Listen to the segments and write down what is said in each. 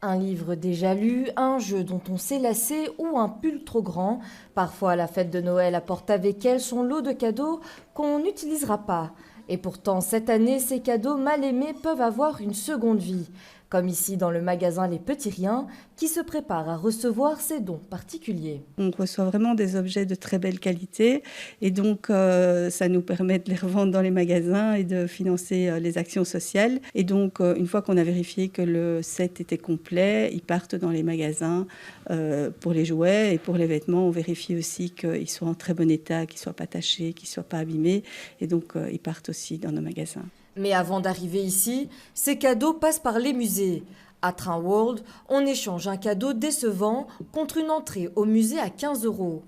Un livre déjà lu, un jeu dont on s'est lassé ou un pull trop grand. Parfois, la fête de Noël apporte avec elle son lot de cadeaux qu'on n'utilisera pas. Et pourtant, cette année, ces cadeaux mal aimés peuvent avoir une seconde vie. Comme ici dans le magasin Les Petits Riens, qui se prépare à recevoir ces dons particuliers. On reçoit vraiment des objets de très belle qualité et donc ça nous permet de les revendre dans les magasins et de financer les actions sociales. Et donc une fois qu'on a vérifié que le set était complet, ils partent dans les magasins pour les jouets et pour les vêtements. On vérifie aussi qu'ils soient en très bon état, qu'ils ne soient pas tachés, qu'ils ne soient pas abîmés et donc ils partent aussi dans nos magasins. Mais avant d'arriver ici, ces cadeaux passent par les musées. À Train World, on échange un cadeau décevant contre une entrée au musée à 15 euros.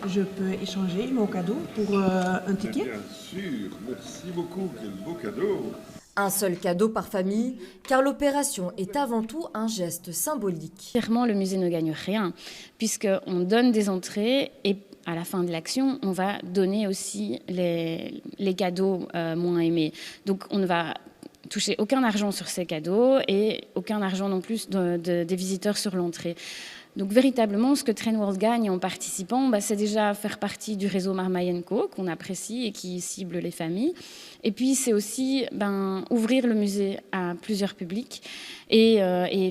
Je peux échanger mon cadeau pour un ticket? Bien sûr, merci beaucoup, quel beau cadeau. Un seul cadeau par famille, car l'opération est avant tout un geste symbolique. Clairement, le musée ne gagne rien, puisqu'on donne des entrées et à la fin de l'action, on va donner aussi les cadeaux moins aimés. Donc on ne va toucher aucun argent sur ces cadeaux et aucun argent non plus des visiteurs sur l'entrée. Donc véritablement, ce que Train World gagne en participant, c'est déjà faire partie du réseau Marmaille & Co qu'on apprécie et qui cible les familles. Et puis c'est aussi ouvrir le musée à plusieurs publics et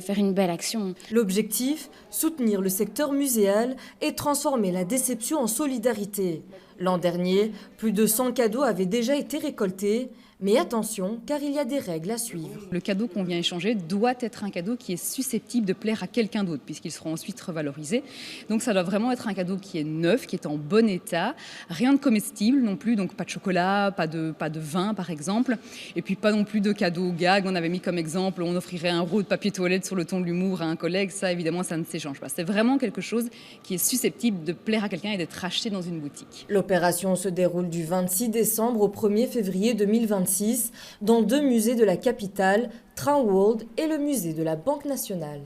faire une belle action. L'objectif, soutenir le secteur muséal et transformer la déception en solidarité. L'an dernier, plus de 100 cadeaux avaient déjà été récoltés. Mais attention, car il y a des règles à suivre. Le cadeau qu'on vient échanger doit être un cadeau qui est susceptible de plaire à quelqu'un d'autre, puisqu'ils seront ensuite revalorisés. Donc ça doit vraiment être un cadeau qui est neuf, qui est en bon état, rien de comestible non plus, donc pas de chocolat, pas de vin par exemple, et puis pas non plus de cadeaux gag. On avait mis comme exemple, on offrirait un rouleau de papier toilette sur le ton de l'humour à un collègue, ça évidemment ça ne s'échange pas. C'est vraiment quelque chose qui est susceptible de plaire à quelqu'un et d'être acheté dans une boutique. L'opération se déroule du 26 décembre au 1er février 2026 dans 2 musées de la capitale, Train World et le musée de la Banque nationale.